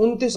29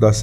10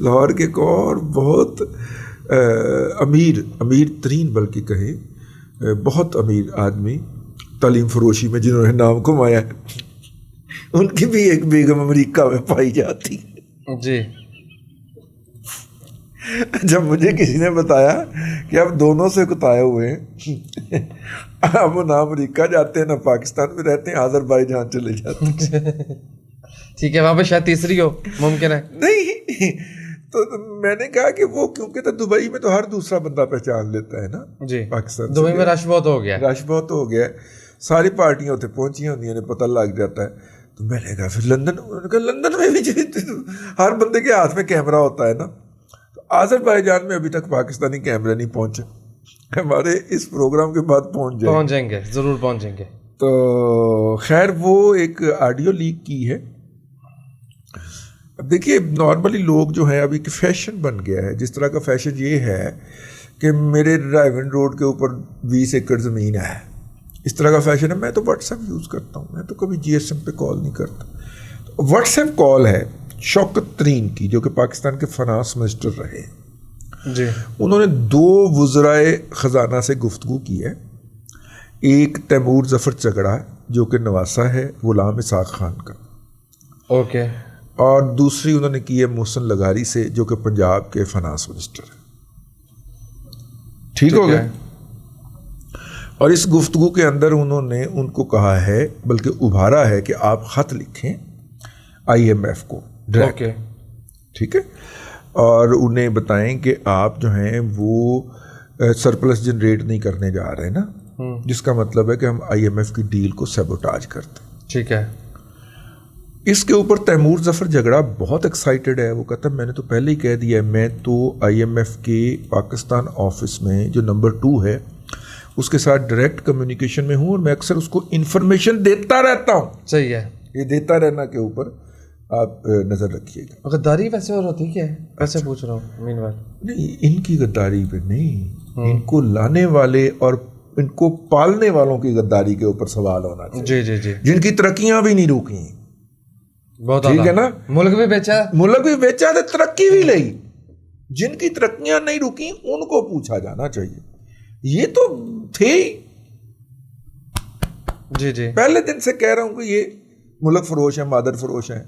لاہور کے ایک اور بہت امیر ترین بلکہ کہے بہت امیر آدمی تعلیم فروشی میں جنہوں نے نام کمایا ہے، ان کی بھی ایک بیگم امریکہ میں پائی جاتی جی. جب مجھے کسی نے بتایا کہ آپ دونوں سے کتائے ہوئے ہیں، اب وہ نہ امریکہ جاتے ہیں نہ پاکستان میں رہتے ہیں، آذربائیجان چلے جاتے ہیں. ٹھیک ہے، وہاں پہ شاید تیسری ہو، ممکن ہے. نہیں تو میں نے کہا کہ وہ کیونکہ تو دبئی میں تو ہر دوسرا بندہ پہچان لیتا ہے نا. جی، پاکستان دبئی میں رش بہت ہو گیا، رش بہت ہو گیا ہے، ساری پارٹیاں اتنے پہنچی ہوتی ہیں، پتہ لگ جاتا ہے. تو میں نے کہا پھر لندن میں بھی ہر بندے کے ہاتھ میں کیمرہ ہوتا ہے نا. تو آذربائیجان میں ابھی تک پاکستانی کیمرے نہیں پہنچے، ہمارے اس پروگرام کے بعد پہنچیں گے، ضرور پہنچیں گے. تو خیر وہ ایک آڈیو لیک کی ہے. اب دیکھیے نارملی لوگ جو ہیں ابھی ایک فیشن بن گیا ہے، جس طرح کا فیشن یہ ہے کہ میرے رائیون روڈ کے اوپر 20 ایکڑ زمین ہے، اس طرح کا فیشن ہے. میں تو واٹس ایپ یوز کرتا ہوں، میں تو کبھی جی ایس ایم پہ کال نہیں کرتا. واٹس ایپ کال ہے شوکت ترین کی، جو کہ پاکستان کے فنانس منسٹر رہے. جی، انہوں نے 2 وزرائے خزانہ سے گفتگو کی ہے. ایک تیمور ظفر چگڑا جو کہ نواسا ہے غلام اسحاق خان کا، اوکے، اور دوسری انہوں نے کی ہے محسن لغاری سے جو کہ پنجاب کے فنانس منسٹر ہیں. ٹھیک ہو گیا. اور اس گفتگو کے اندر انہوں نے ان کو کہا ہے، بلکہ ابھارا ہے کہ آپ خط لکھیں IMF کو ڈائریکٹ. ٹھیک ہے، اور انہیں بتائیں کہ آپ جو ہیں وہ سرپلس جنریٹ نہیں کرنے جا رہے نا، جس کا مطلب ہے کہ ہم IMF کی ڈیل کو سیبوٹاج کرتے ہیں. ٹھیک ہے. اس کے اوپر تیمور ظفر جھگڑا بہت ایکسائٹڈ ہے. وہ کہتا ہے میں نے تو پہلے ہی کہہ دیا ہے، میں تو IMF کے پاکستان آفس میں جو نمبر 2 ہے اس کے ساتھ ڈائریکٹ کمیونیکیشن میں ہوں، اور میں اکثر اس کو انفارمیشن دیتا رہتا ہوں. صحیح ہے. یہ دیتا رہنا کے اوپر آپ نظر رکھیے گا. غداری ویسے اور ہوتی کیا ہے؟ ویسے پوچھ رہا ہوں. مین بات نہیں، ان کی غداری پہ نہیں، ان کو لانے والے اور ان کو پالنے والوں کی غداری کے اوپر سوال ہونا چاہیے. جی جی جی، جن کی ترقیاں بھی نہیں رکی، بہت ٹھیک ہے نا، ملک بھی بیچا، ملک بھی بیچا تو ترقی بھی لئی. جن کی ترقیاں نہیں رکی ان کو پوچھا جانا چاہیے. یہ تو تھے ہی. جی جی، پہلے دن سے کہہ رہا ہوں کہ یہ ملک فروش ہیں، مادر فروش ہیں.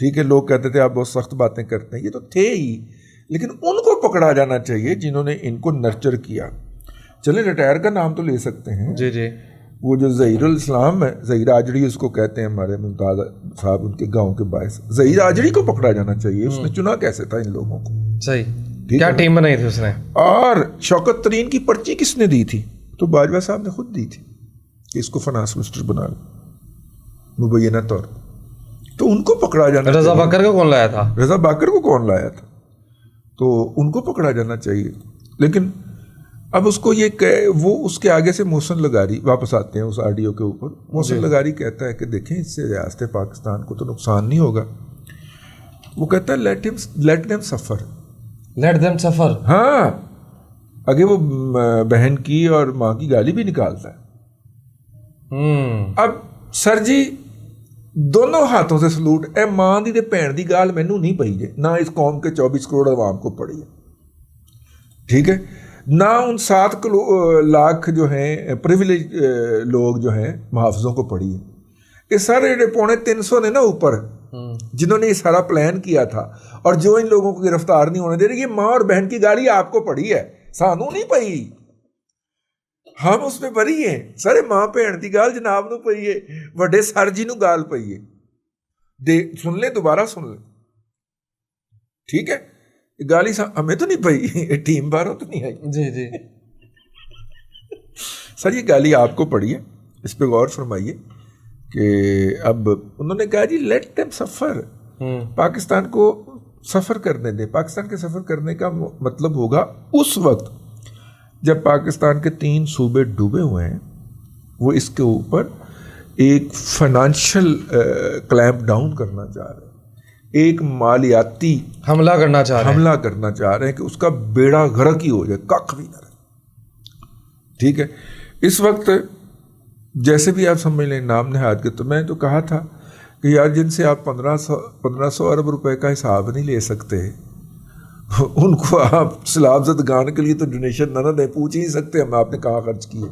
ٹھیک ہے، لوگ کہتے تھے آپ بہت سخت باتیں کرتے ہیں، یہ تو تھے ہی، لیکن ان کو پکڑا جانا چاہیے جنہوں نے ان کو نرچر کیا. چلیں ریٹائر کا نام تو لے سکتے ہیں. جی جی، وہ جو ظہیر الاسلام ہے، ظہیر آجڑی اس کو کہتے ہیں، ہمارے ممتاز صاحب ان کے گاؤں کے باعث، ظہیر آجڑی کو پکڑا جانا چاہیے. اس نے چنا کیسے تھا ان لوگوں کو؟ صحیح. کیا ٹیم بنائی تھی اس نے؟ اور شوکت ترین کی پرچی کس نے دی تھی؟ تو باجوہ صاحب نے خود دی تھی کہ اس کو فنانس منسٹر بنا لو مبینہ طور. تو ان کو پکڑا جانا. رضا باکر کو کون لایا تھا؟ رضا باکر کو کون لایا تھا؟ تو ان کو پکڑا جانا چاہیے. لیکن اب اس کو یہ کہ وہ اس کے آگے سے محسن لغاری واپس آتے ہیں اس آڈیو کے اوپر. محسن لغاری کہتا ہے کہ دیکھیں اس سے ریاست پاکستان کو تو نقصان نہیں ہوگا. وہ کہتا ہے لیٹ دیم سفر. لیٹ دیم سفر. ہاں، آگے وہ بہن کی اور ماں کی گالی بھی نکالتا ہے. اب سر جی دونوں ہاتھوں سے سلوٹ. اے ماں دی تے بھین دی گال مینوں نہیں پئی جے، نہ اس قوم کے 24 کروڑ عوام کو پڑی ہے. ٹھیک ہے، نہ ان 7 لاکھ جو ہیں پریویلیج لوگ جو ہیں محافظوں کو پڑی ہے. یہ سارے 350 نے نا اوپر جنہوں نے یہ سارا پلان کیا تھا، اور جو ان لوگوں کو گرفتار نہیں ہونے دے رہے، یہ ماں اور بہن کی گالی آپ کو پڑی ہے، سانوں نہیں پئی. ہم اس میں بری ہیں. سارے ماں بھن کی گال جناب نو پئی ہے، وڈے سر جی نو گال پئی ہے. سن لیں، دوبارہ سن لیں. ٹھیک ہے، گالی ہمیں تو نہیں پئی، ٹیم باروں تو نہیں آئی. جی جی، سر یہ گالی آپ کو پڑی ہے، اس پہ غور فرمائیے. کہ اب انہوں نے کہا جی لیٹ دیم سفر، پاکستان کو سفر کرنے دیں. پاکستان کے سفر کرنے کا مطلب ہوگا اس وقت جب پاکستان کے 3 صوبے ڈوبے ہوئے ہیں، وہ اس کے اوپر ایک فائنانشل کلیمپ ڈاؤن کرنا چاہ رہے ہیں، ایک مالیاتی حملہ کرنا چاہ رہے ہیں کہ اس کا بیڑا غرق ہی ہو جائے، کخ بھی نہ رہے. ٹھیک ہے، اس وقت جیسے بھی آپ سمجھ لیں نام نہاد کے. تو میں تو کہا تھا کہ یار جن سے آپ 1500 ارب روپے کا حساب نہیں لے سکتے ان کو آپ سیلاب زدگان کے لیے تو ڈونیشن نہ دیں, پوچھ ہی نہیں سکتے ہم آپ نے کہاں خرچ کیے.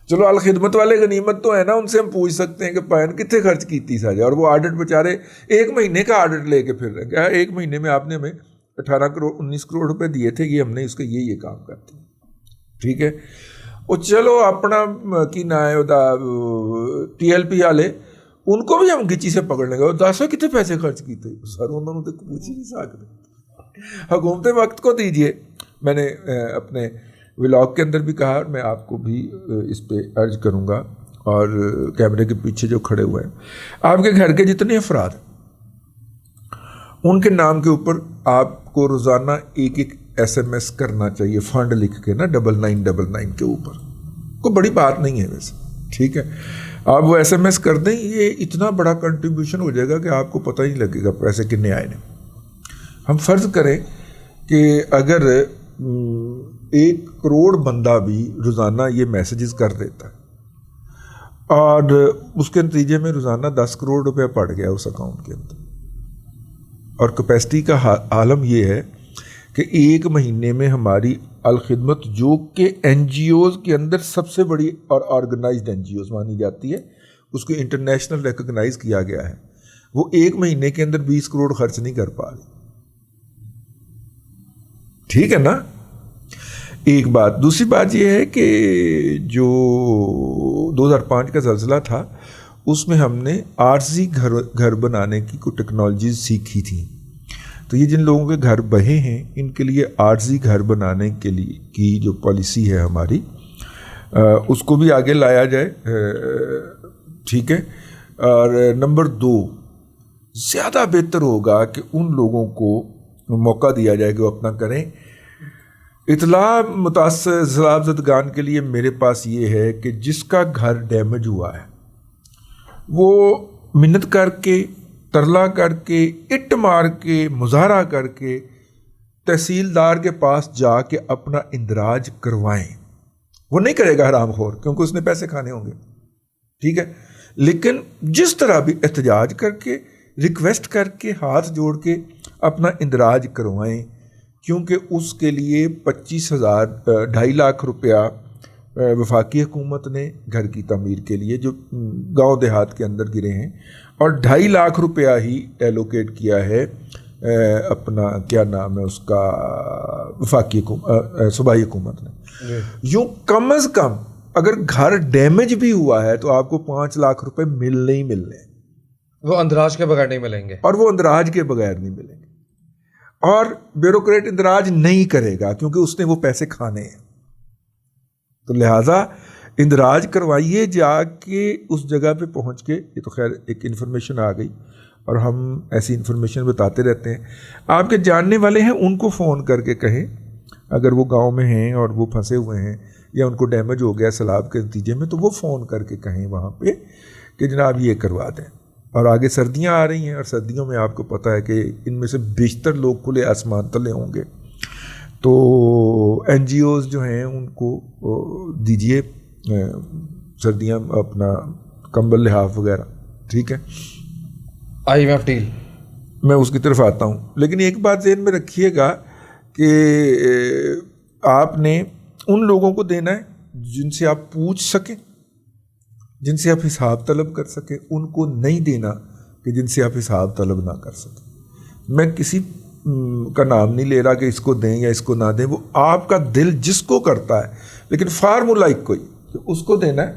چلو الخدمت والے غنیمت تو ہے نا, ان سے ہم پوچھ سکتے ہیں کہ پین کتنے خرچ کیتی سارے, اور وہ آڈٹ بیچارے 1 مہینے کا آڈٹ لے کے پھر رہے ہیں. کیا 1 مہینے میں آپ نے ہمیں 18 کروڑ 19 کروڑ روپے دیے تھے, یہ ہم نے اس کا یہ کام کرتے ہیں. ٹھیک ہے, اور چلو اپنا کی نہ ہے TLP والے, ان کو بھی ہم گچی سے پکڑ لیں گے. اور 10 کتنے پیسے خرچ کیتے سر, انہوں نے تو پوچھ ہی نہیں سکتے. حکومت وقت کو دیجیے. میں نے اپنے ولاگ کے اندر بھی کہا, اور میں آپ کو بھی اس پہ عرض کروں گا, اور کیمرے کے پیچھے جو کھڑے ہوئے ہیں, آپ کے گھر کے جتنے افراد ہیں ان کے نام کے اوپر آپ کو روزانہ ایک SMS کرنا چاہیے, فنڈ لکھ کے نا 9999 کے اوپر. کوئی بڑی بات نہیں ہے ویسے, ٹھیک ہے. آپ وہ SMS کر دیں, یہ اتنا بڑا کنٹریبیوشن ہو جائے گا کہ آپ کو پتہ ہی لگے گا پیسے کتنے آئے ہیں. ہم فرض کریں کہ اگر 1 کروڑ بندہ بھی روزانہ یہ میسیجز کر دیتا ہے اور اس کے نتیجے میں روزانہ 10 کروڑ روپے پڑ گیا اس اکاؤنٹ کے اندر, اور کیپیسٹی کا عالم یہ ہے کہ 1 مہینے میں ہماری الخدمت, جو کہ NGOز کے اندر سب سے بڑی اور آرگنائزڈ NGOز مانی جاتی ہے, اس کو انٹرنیشنل ریکگنائز کیا گیا ہے, وہ 1 مہینے کے اندر 20 کروڑ خرچ نہیں کر پا رہی. ٹھیک ہے نا, ایک بات. دوسری بات یہ ہے کہ جو 2005 کا زلزلہ تھا, اس میں ہم نے عارضی گھر بنانے کی کوئی ٹیکنالوجیز سیکھی تھیں. تو یہ جن لوگوں کے گھر بہے ہیں, ان کے لیے عارضی گھر بنانے کے لیے کی جو پالیسی ہے ہماری, اس کو بھی آگے لایا جائے. ٹھیک ہے. اور نمبر 2, زیادہ بہتر ہوگا کہ ان لوگوں کو موقع دیا جائے کہ وہ اپنا کریں. اطلاع متاثر سیلاب زدگان کے لیے میرے پاس یہ ہے کہ جس کا گھر ڈیمیج ہوا ہے, وہ منت کر کے, ترلا کر کے, اٹ مار کے, مظاہرہ کر کے تحصیلدار کے پاس جا کے اپنا اندراج کروائیں. وہ نہیں کرے گا حرام خور, کیونکہ اس نے پیسے کھانے ہوں گے. ٹھیک ہے. لیکن جس طرح بھی احتجاج کر کے, ریکویسٹ کر کے, ہاتھ جوڑ کے اپنا اندراج کروائیں, کیونکہ اس کے لیے 2.5 لاکھ روپیہ وفاقی حکومت نے گھر کی تعمیر کے لیے جو گاؤں دیہات کے اندر گرے ہیں, اور 2.5 لاکھ روپیہ ہی ایلوکیٹ کیا ہے اپنا کیا نام ہے اس کا وفاقی صوبائی حکومت نے. یوں کم از کم اگر گھر ڈیمیج بھی ہوا ہے تو آپ کو 5 لاکھ روپے ملنے ہی ملنے, وہ اندراج کے بغیر نہیں ملیں گے, اور وہ اندراج کے بغیر نہیں ملیں گے. اور بیوروکریٹ اندراج نہیں کرے گا کیونکہ اس نے وہ پیسے کھانے ہیں. تو لہٰذا اندراج کروائیے جا کے اس جگہ پہ پہنچ کے. یہ تو خیر ایک انفارمیشن آ گئی, اور ہم ایسی انفارمیشن بتاتے رہتے ہیں. آپ کے جاننے والے ہیں ان کو فون کر کے کہیں, اگر وہ گاؤں میں ہیں اور وہ پھنسے ہوئے ہیں یا ان کو ڈیمیج ہو گیا سیلاب کے نتیجے میں, تو وہ فون کر کے کہیں وہاں پہ کہ جناب یہ کروا دیں. اور آگے سردیاں آ رہی ہیں, اور سردیوں میں آپ کو پتہ ہے کہ ان میں سے بیشتر لوگ کھلے آسمان تلے ہوں گے. تو NGOز جو ہیں ان کو دیجیے سردیاں اپنا کمبل لحاف وغیرہ. ٹھیک ہے. IMF ڈیل میں اس کی طرف آتا ہوں. لیکن ایک بات ذہن میں رکھیے گا کہ آپ نے ان لوگوں کو دینا ہے جن سے آپ پوچھ سکیں, جن سے آپ حساب طلب کر سکیں. ان کو نہیں دینا کہ جن سے آپ حساب طلب نہ کر سکیں. میں کسی کا نام نہیں لے رہا کہ اس کو دیں یا اس کو نہ دیں, وہ آپ کا دل جس کو کرتا ہے, لیکن فارمولا ایک کوئی کہ اس کو دینا ہے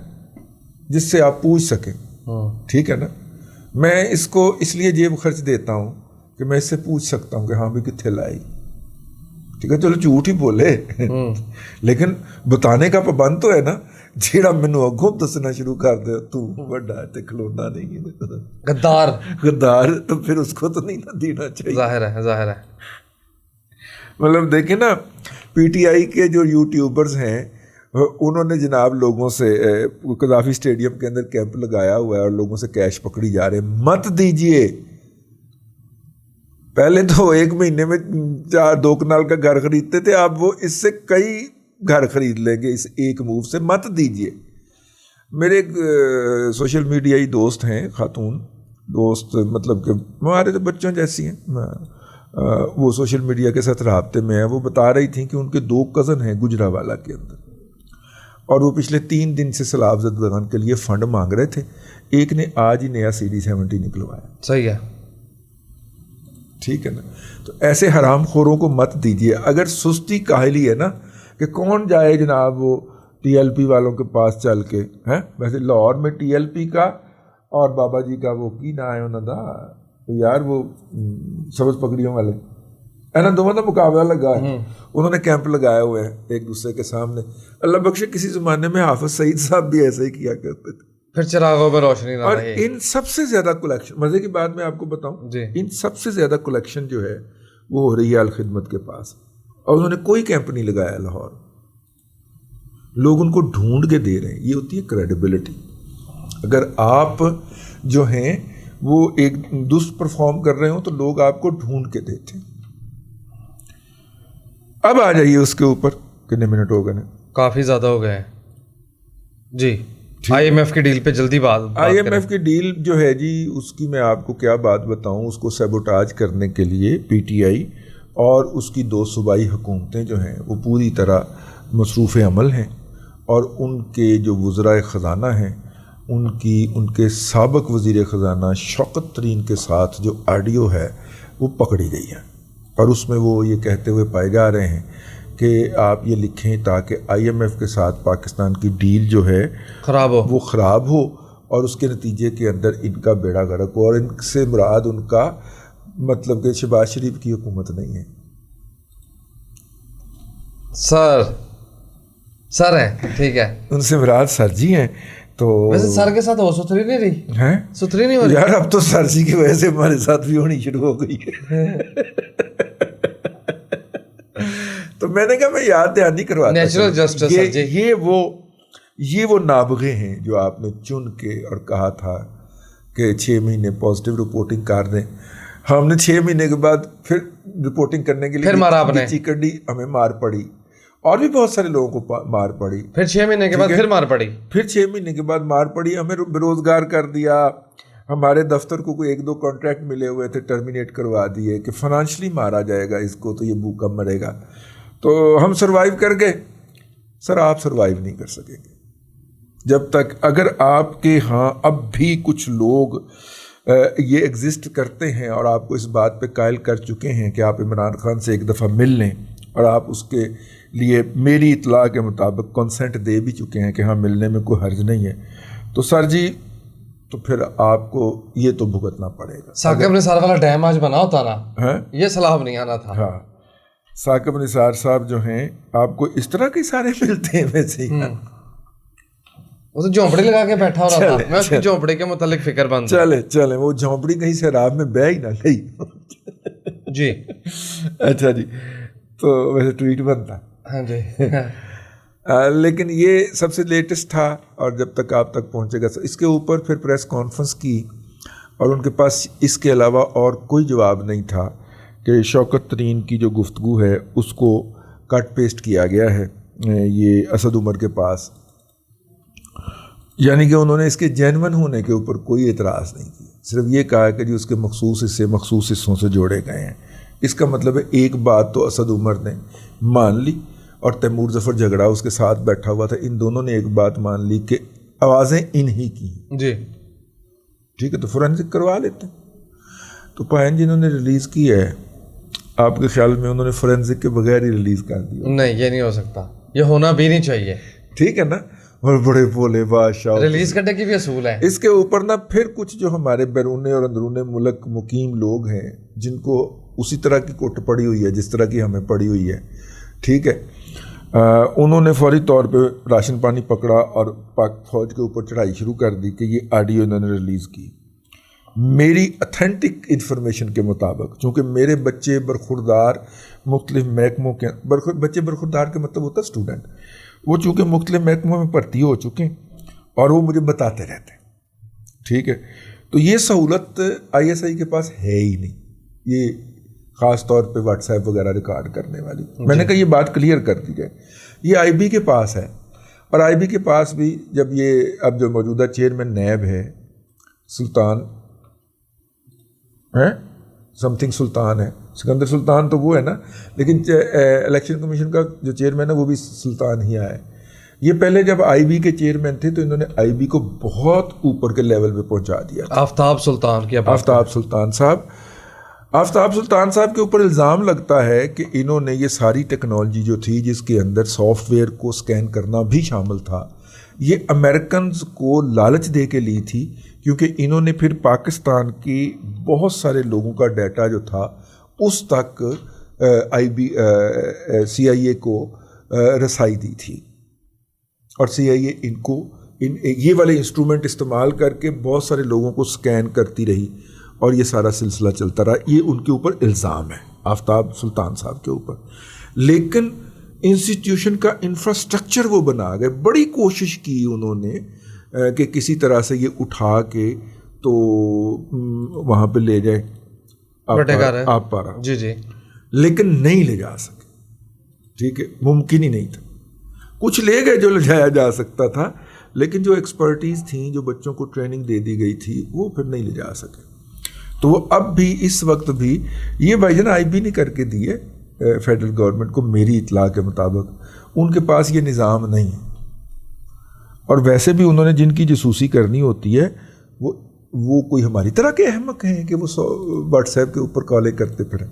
جس سے آپ پوچھ سکیں. ٹھیک ہے نا. میں اس کو اس لیے جیب خرچ دیتا ہوں کہ میں اس سے پوچھ سکتا ہوں کہ ہاں بھی کتنے لائی. ٹھیک ہے, چلو جھوٹ ہی بولے لیکن بتانے کا پابند تو ہے نا. جیڑا مینوں اگوں دسنا شروع کر دے تو بڑا تے کھلونا نہیں غدار, تو پھر اس کو تو نہیں نہ دینا چاہیے. ظاہر ہے. مطلب دیکھیں نا, PTI کے جو یوٹیوبرز ہیں انہوں نے جناب لوگوں سے قذافی اسٹیڈیم کے اندر کیمپ لگایا ہوا ہے اور لوگوں سے کیش پکڑی جا رہے ہیں. مت دیجئے. پہلے تو 1 مہینے میں 2 کنال کا گھر خریدتے تھے, اب وہ اس سے کئی گھر خرید لیں گے اس ایک موو سے. مت دیجئے. میرے ایک سوشل میڈیائی دوست ہیں, خاتون دوست, مطلب کہ ہمارے تو بچوں جیسی ہیں, وہ سوشل میڈیا کے ساتھ رابطے میں ہیں، وہ بتا رہی تھیں کہ ان کے 2 کزن ہیں گجرانوالہ کے اندر، اور وہ پچھلے 3 دن سے سیلاب زدگان کے لیے فنڈ مانگ رہے تھے. ایک نے آج ہی نیا CD-70 نکلوایا. صحیح ہے. ٹھیک ہے نا. تو ایسے حرام خوروں کو مت دیجیے. اگر سستی کاہلی ہے نا کہ کون جائے جناب وہ TLP والوں کے پاس چل کے ہیں. ویسے لاہور میں TLP کا اور بابا جی کا وہ کی نہ ہے انہوں دا یار وہ سبز پگڑیوں والے ہے نا، دونوں کا مقابلہ لگا ہے. انہوں نے کیمپ لگائے ہوئے ہیں ایک دوسرے کے سامنے. اللہ بخشے کسی زمانے میں حافظ سعید صاحب بھی ایسے ہی کیا کرتے تھے. پھر چراغوں پہ روشنی نہ اور رہے. ان سب سے زیادہ کلیکشن، مزے کی بات میں آپ کو بتاؤں جی، ان سب سے زیادہ کلیکشن جو ہے وہ ہو رہی ہے الخدمت کے پاس، اور انہوں نے کوئی کیمپ نہیں لگایا لاہور. لوگ ان کو ڈھونڈ کے دے رہے ہیں. یہ ہوتی ہے کریڈیبلٹی. اگر آپ جو ہیں وہ ایک درست پرفارم کر رہے ہوں تو لوگ آپ کو ڈھونڈ کے دیتے ہیں. اب آ جائیے اس کے اوپر. کتنے منٹ ہو گئے؟ کافی زیادہ ہو گئے ہیں. جی، IMF کی ڈیل پہ جلدی بات IMF کی ڈیل جو ہے جی، اس کی میں آپ کو کیا بات بتاؤں. اس کو سیبوٹاج کرنے کے لیے PTI اور اس کی 2 صوبائی حکومتیں جو ہیں وہ پوری طرح مصروف عمل ہیں، اور ان کے جو وزرائے خزانہ ہیں ان کے سابق وزیر خزانہ شوکت ترین کے ساتھ جو آڈیو ہے وہ پکڑی گئی ہے، اور اس میں وہ یہ کہتے ہوئے پائے جا رہے ہیں کہ آپ یہ لکھیں تاکہ IMF کے ساتھ پاکستان کی ڈیل جو ہے وہ خراب ہو، اور اس کے نتیجے کے اندر ان کا بیڑا غرق ہو. اور ان سے مراد ان کا مطلب کہ شہباز شریف کی حکومت نہیں ہے. سر ہے، ٹھیک ہے، ان سے مراد سر جی ہیں. تو ویسے سر کے ساتھ وہ ستھری نہیں رہی ہیں، ستھری نہیں ہو رہی یار. اب تو سر جی کی وجہ سے ہمارے ساتھ بھی ہونی شروع ہو گئی ہے. تو میں نے کہا میں یاد دہانی کرواتا نیچرل جسٹس. یہ وہ نابغے ہیں جو آپ نے چن کے اور کہا تھا کہ 6 مہینے پازیٹیو رپورٹنگ کر دیں. ہم نے 6 مہینے کے بعد پھر رپورٹنگ کرنے کے لیے چیکڑی ہمیں مار پڑی، اور بھی بہت سارے لوگوں کو مار پڑی. پھر 6 مہینے کے بعد پھر مار پڑی. پھر 6 مہینے کے بعد مار پڑی. ہمیں بے روزگار کر دیا. ہمارے دفتر کو کوئی 1-2 کانٹریکٹ ملے ہوئے تھے ٹرمینیٹ کروا دیے کہ فائنانشلی مارا جائے گا اس کو تو یہ بھوکا مرے گا. تو ہم سروائیو کر گئے. سر آپ سروائیو نہیں کر سکیں گے جب تک اگر آپ کے ہاں اب بھی کچھ لوگ یہ ایگزسٹ کرتے ہیں اور آپ کو اس بات پہ قائل کر چکے ہیں کہ آپ عمران خان سے ایک دفعہ مل لیں اور آپ اس کے لیے میری اطلاع کے مطابق کنسنٹ دے بھی چکے ہیں کہ ہاں ملنے میں کوئی حرج نہیں ہے، تو سر جی تو پھر آپ کو یہ تو بھگتنا پڑے گا. ثاقب نثار والا ڈیم آج بنا ہوتا نا، یہ سیلاب نہیں آنا تھا. ہاں، ثاقب نثار صاحب جو ہیں آپ کو اس طرح کے سارے ملتے ہیں. ویسے ہی وہ تو جھونپڑی لگا کے بیٹھا ہو رہا تھا. میں اس کی جھونپڑی کے متعلق فکر بند. چلیں وہ جھونپڑی کہیں سے رات میں بہ ہی نہ گئی. جی اچھا جی. تو ویسے ٹویٹ بنتا. ہاں جی. لیکن یہ سب سے لیٹسٹ تھا، اور جب تک آپ تک پہنچے گا. اس کے اوپر پھر پریس کانفرنس کی، اور ان کے پاس اس کے علاوہ اور کوئی جواب نہیں تھا کہ شوکت ترین کی جو گفتگو ہے اس کو کٹ پیسٹ کیا گیا ہے یہ اسد عمر کے پاس. یعنی کہ انہوں نے اس کے جینون ہونے کے اوپر کوئی اعتراض نہیں کیا، صرف یہ کہا کہ جی اس کے مخصوص حصے مخصوص حصوں سے جوڑے گئے ہیں. اس کا مطلب ہے ایک بات تو اسد عمر نے مان لی، اور تیمور ظفر جھگڑا اس کے ساتھ بیٹھا ہوا تھا، ان دونوں نے ایک بات مان لی کہ آوازیں انہی کی ہیں. جی ٹھیک ہے، تو فورینسک کروا لیتے ہیں. تو پائن جنہوں نے ریلیز کی ہے، آپ کے خیال میں انہوں نے فورینسک کے بغیر ہی ریلیز کر دیا؟ نہیں، یہ نہیں ہو سکتا، یہ ہونا بھی نہیں چاہیے. ٹھیک ہے نا. اور بڑے بولے بادشاہ ریلیز کرنے کی بھی اصول ہے. اس کے اوپر نا پھر کچھ جو ہمارے بیرون اور اندرون ملک مقیم لوگ ہیں جن کو اسی طرح کی کوٹ پڑی ہوئی ہے جس طرح کی ہمیں پڑی ہوئی ہے، ٹھیک ہے، انہوں نے فوری طور پہ راشن پانی پکڑا اور پاک فوج کے اوپر چڑھائی شروع کر دی کہ یہ آڈیو انہوں نے ریلیز کی. میری اتھینٹک انفارمیشن کے مطابق، چونکہ میرے بچے برخوردار مختلف محکموں کے بچے برخوردار کے مطلب ہوتا ہے اسٹوڈنٹ، وہ چونکہ مختلف محکموں میں بھرتی ہو چکے ہیں اور وہ مجھے بتاتے رہتے ہیں. ٹھیک ہے، تو یہ سہولت ISI کے پاس ہے ہی نہیں، یہ خاص طور پہ واٹس ایپ وغیرہ ریکارڈ کرنے والی. میں نے کہا یہ بات کلیئر کر دی جائے. یہ IB کے پاس ہے، اور IB کے پاس بھی جب یہ اب جو موجودہ چیئرمین نیب ہے سلطان ہے، سم تھنگ سلطان ہے، سکندر سلطان تو وہ ہے نا، لیکن الیکشن کمیشن کا جو چیئرمین ہے وہ بھی سلطان ہی آیا ہے. یہ پہلے جب آئی بی کے چیئرمین تھے تو انہوں نے آئی بی کو بہت اوپر کے لیول پہ پہنچا دیا. آفتاب سلطان کی آفتاب سلطان صاحب کے اوپر الزام لگتا ہے کہ انہوں نے یہ ساری ٹیکنالوجی جو تھی جس کے اندر سافٹ ویئر کو سکین کرنا بھی شامل تھا، یہ امریکنز کو لالچ دے کے لی تھی، کیونکہ انہوں نے پھر پاکستان کی بہت سارے لوگوں کا ڈیٹا جو تھا اس تک CIA کو رسائی دی تھی، اور CIA ان کو یہ والے انسٹرومنٹ استعمال کر کے بہت سارے لوگوں کو سکین کرتی رہی، اور یہ سارا سلسلہ چلتا رہا. یہ ان کے اوپر الزام ہے آفتاب سلطان صاحب کے اوپر. لیکن انسٹیٹیوشن کا انفراسٹرکچر وہ بنا گئے. بڑی کوشش کی انہوں نے کہ کسی طرح سے یہ اٹھا کے تو وہاں پہ لے جائے آپ پارا، جی لیکن نہیں لے جا سکے. ٹھیک ہے، ممکن ہی نہیں تھا. کچھ لے گئے جو لے جایا جا سکتا تھا، لیکن جو ایکسپرٹیز تھیں، جو بچوں کو ٹریننگ دے دی گئی تھی، وہ پھر نہیں لے جا سکے. تو وہ اب بھی اس وقت بھی یہ بھائی جان آئی بی نے کر کے دیے فیڈرل گورنمنٹ کو، میری اطلاع کے مطابق ان کے پاس یہ نظام نہیں ہے. اور ویسے بھی انہوں نے جن کی جاسوسی کرنی ہوتی ہے وہ کوئی ہماری طرح کے احمق ہیں کہ وہ واٹس ایپ کے اوپر کالیں کرتے پھریں.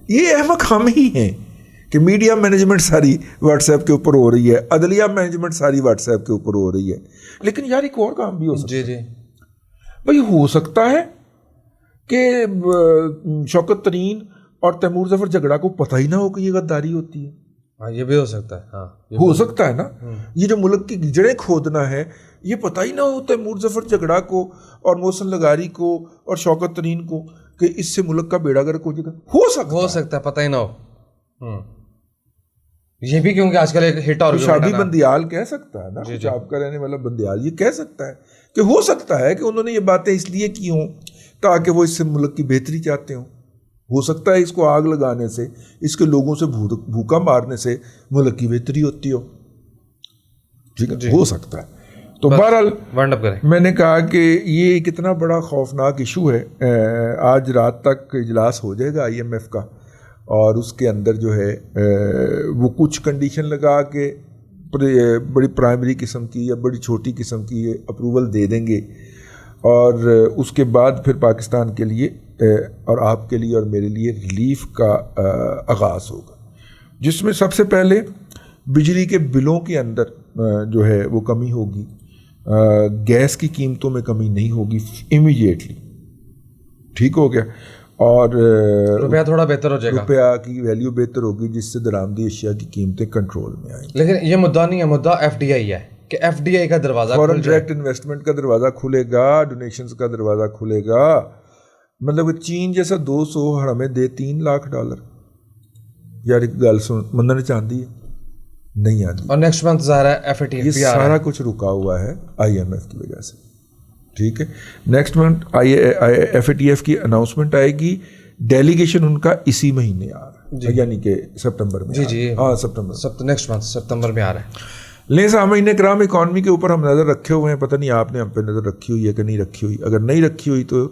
یہ احمق ہم ہی ہیں کہ میڈیا مینجمنٹ ساری واٹس ایپ کے اوپر ہو رہی ہے، عدلیہ مینجمنٹ ساری واٹس ایپ کے اوپر ہو رہی ہے. لیکن یار ایک اور کام بھی ہو سکتا ہے. جی بھائی ہو سکتا ہے کہ شوکت ترین اور تیمور ظفر جھگڑا کو پتہ ہی نہ ہو کہ یہ غداری ہوتی ہے. ہاں یہ بھی ہو سکتا ہے. ہاں ہو سکتا ہے نا. یہ جو ملک کی جڑیں کھودنا ہے یہ پتہ ہی نہ ہو تیمور ظفر جھگڑا کو اور محسن لغاری کو اور شوکت ترین کو کہ اس سے ملک کا بیڑا گرک ہو جائے گا. ہو سکتا ہے پتہ ہی نہ ہو. یہ بھی کیونکہ آج کل ایک ہٹ اور شادی بندیال کہہ سکتا ہے نا، کچھ آپ کا رہنے والا بندیال یہ کہہ سکتا ہے کہ ہو سکتا ہے کہ انہوں نے یہ باتیں اس لیے کی ہوں تاکہ وہ اس سے ملک کی بہتری چاہتے ہوں. ہو سکتا ہے اس کو آگ لگانے سے، اس کے لوگوں سے بھوکا مارنے سے ملک کی بہتری ہوتی ہو. ٹھیک ہے، ہو سکتا ہے. تو بہرحال میں نے کہا کہ یہ کتنا بڑا خوفناک ایشو ہے. آج رات تک اجلاس ہو جائے گا IMF کا، اور اس کے اندر جو ہے وہ کچھ کنڈیشن لگا کے بڑی پرائمری قسم کی یا بڑی چھوٹی قسم کی اپروول دے دیں گے، اور اس کے بعد پھر پاکستان کے لیے اور آپ کے لیے اور میرے لیے ریلیف کا آغاز ہوگا، جس میں سب سے پہلے بجلی کے بلوں کے اندر جو ہے وہ کمی ہوگی. گیس کی قیمتوں میں کمی نہیں ہوگی امیڈیٹلی. ٹھیک ہو گیا. اور روپیہ تھوڑا بہتر ہو جائے گا، روپیہ کی ویلیو بہتر ہوگی، جس سے درآمدی اشیاء کی قیمتیں کنٹرول میں آئیں. لیکن یہ مدعا نہیں ہے، مدعا FDI ہے کہ FDI کا دروازہ فورن ڈائریکٹ انویسٹمنٹ کا دروازہ کھلے گا، ڈونیشنز کا دروازہ کھلے گا. مطلب چین جیسا 200 ہمیں دے $3 لاکھ. یار ایک گل سن، منہ چاہتی ہے نہیں آتی. اور نیکسٹ منتھ ظاہر ہے FATF یہ سارا کچھ رکا ہوا ہے IMF کی وجہ سے. ٹھیک ہے، نیکسٹ منتھ FATF کی اناؤنسمنٹ آئے گی. ڈیلیگیشن ان کا اسی مہینے آ رہا ہے، یعنی کہ سپتمبر میں. جی ہاں سپتمبر، نیکسٹ منتھ سپتمبر میں آ رہا ہے. لیں سامعین کرام، اکانومی کے اوپر ہم نظر رکھے ہوئے ہیں. پتہ نہیں آپ نے ہم پہ نظر رکھی ہوئی ہے کہ نہیں رکھی ہوئی. اگر نہیں رکھی ہوئی تو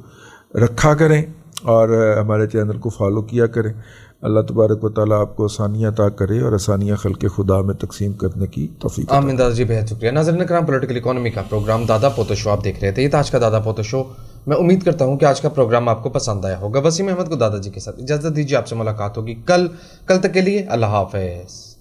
رکھا کریں اور ہمارے چینل کو فالو کیا کریں. اللہ تبارک و تعالیٰ آپ کو آسانیاں عطا کرے اور آسانیاں خلق خدا میں تقسیم کرنے کی توفیق. آمین دادا جی، بہت شکریہ. ناظرین کرام، پولیٹیکل اکانومی کا پروگرام دادا پوتو شو آپ دیکھ رہے تھے. یہ تھا آج کا دادا پوتو شو. میں امید کرتا ہوں کہ آج کا پروگرام آپ کو پسند آیا ہوگا. وسیم احمد کو دادا جی کے ساتھ اجازت دیجیے. آپ سے ملاقات ہوگی کل تک کے لیے اللہ حافظ.